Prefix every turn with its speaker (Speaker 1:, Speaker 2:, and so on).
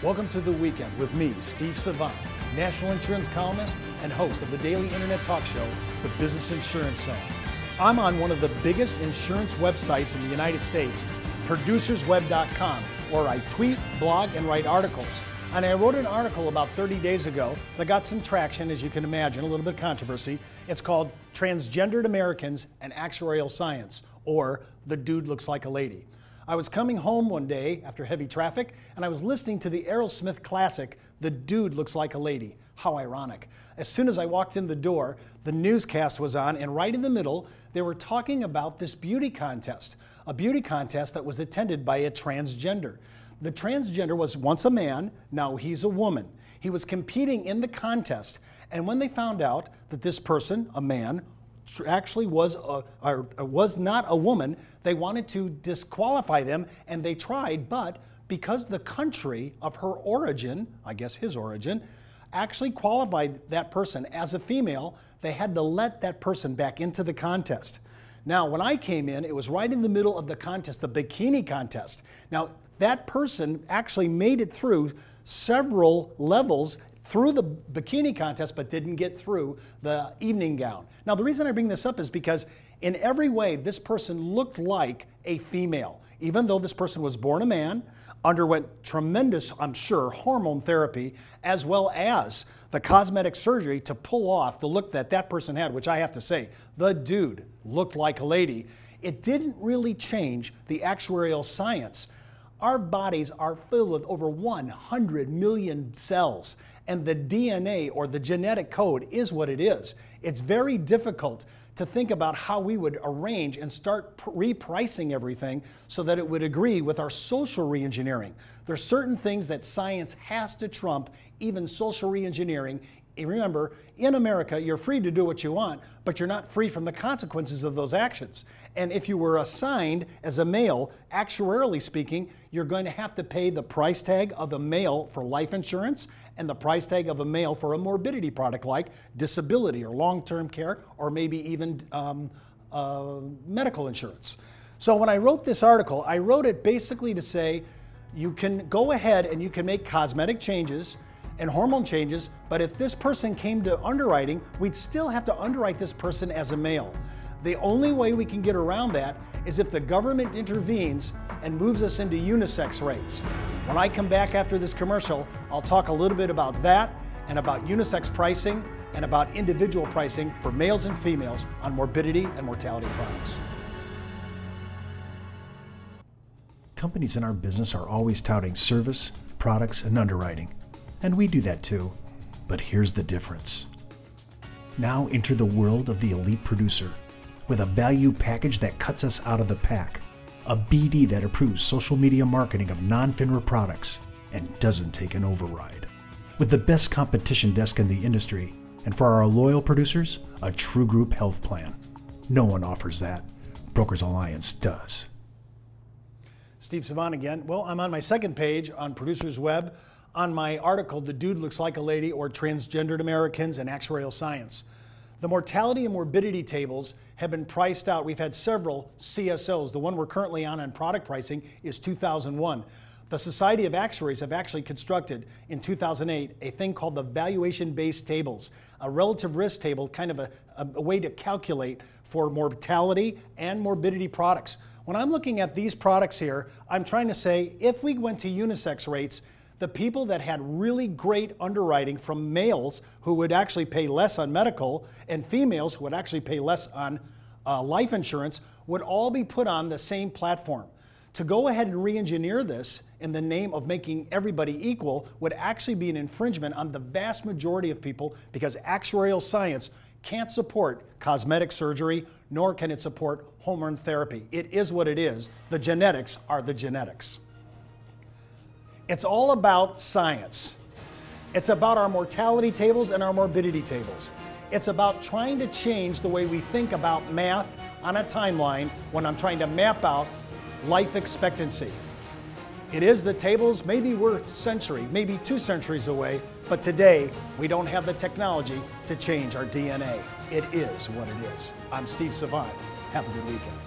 Speaker 1: Welcome to The Weekend with me, Steve Savant, national insurance columnist and host of the daily internet talk show, The Business Insurance Zone. I'm on one of the biggest insurance websites in the United States, producersweb.com, where I tweet, blog, and write articles. And I wrote an article about 30 days ago that got some traction, as you can imagine, a little bit of controversy. It's called Transgendered Americans and Actuarial Science, or The Dude Looks Like a Lady. I was coming home one day after heavy traffic, and I was listening to the Aerosmith classic, The Dude Looks Like a Lady. How ironic. As soon as I walked in the door, the newscast was on, and right in the middle, they were talking about this beauty contest, a beauty contest that was attended by a transgender. The transgender was once a man, now he's a woman. He was competing in the contest, and when they found out that this person, a man, actually was not a woman, they wanted to disqualify them, and they tried, but because the country of her origin, I guess his origin, actually qualified that person as a female, they had to let that person back into the contest. Now, when I came in, it was right in the middle of the contest, the bikini contest. Now, that person actually made it through several levels through the bikini contest, but didn't get through the evening gown. Now, the reason I bring this up is because in every way, this person looked like a female. Even though this person was born a man, underwent tremendous, I'm sure, hormone therapy, as well as the cosmetic surgery to pull off the look that that person had, which I have to say, the dude looked like a lady. It didn't really change the actuarial science. Our bodies are filled with over 100 million cells, and the DNA, or the genetic code, is what it is. It's very difficult to think about how we would arrange and start repricing everything so that it would agree with our social reengineering. There's certain things that science has to trump, even social reengineering. And remember, in America, you're free to do what you want, but you're not free from the consequences of those actions. And if you were assigned as a male, actuarially speaking, you're going to have to pay the price tag of a male for life insurance and the price tag of a male for a morbidity product like disability or long-term care, or maybe even medical insurance. So when I wrote this article, I wrote it basically to say you can go ahead and you can make cosmetic changes and hormone changes, but if this person came to underwriting, we'd still have to underwrite this person as a male. The only way we can get around that is if the government intervenes and moves us into unisex rates. When I come back after this commercial, I'll talk a little bit about that and about unisex pricing and about individual pricing for males and females on morbidity and mortality products. Companies in our business are always touting service, products, and underwriting. And we do that too, but here's the difference. Now enter the world of the elite producer with a value package that cuts us out of the pack, a BD that approves social media marketing of non-FINRA products and doesn't take an override. With the best competition desk in the industry, and for our loyal producers, a true group health plan. No one offers that. Brokers Alliance does. Steve Savant again. Well, I'm on my second page on Producers Web on my article, The Dude Looks Like a Lady, or Transgendered Americans and Actuarial Science. The mortality and morbidity tables have been priced out. We've had several CSOs. The one we're currently on product pricing is 2001. The Society of Actuaries have actually constructed in 2008 a thing called the valuation-based tables, a relative risk table, kind of a way to calculate for mortality and morbidity products. When I'm looking at these products here, I'm trying to say if we went to unisex rates, the people that had really great underwriting from males who would actually pay less on medical and females who would actually pay less on life insurance would all be put on the same platform. To go ahead and re-engineer this in the name of making everybody equal would actually be an infringement on the vast majority of people, because actuarial science can't support cosmetic surgery, nor can it support hormone therapy. It is what it is. The genetics are the genetics. It's all about science. It's about our mortality tables and our morbidity tables. It's about trying to change the way we think about math on a timeline when I'm trying to map out life expectancy. It is the tables. Maybe we're a century, maybe 2 centuries away, but today we don't have the technology to change our DNA. It is what it is. I'm Steve Savant. Have a good weekend.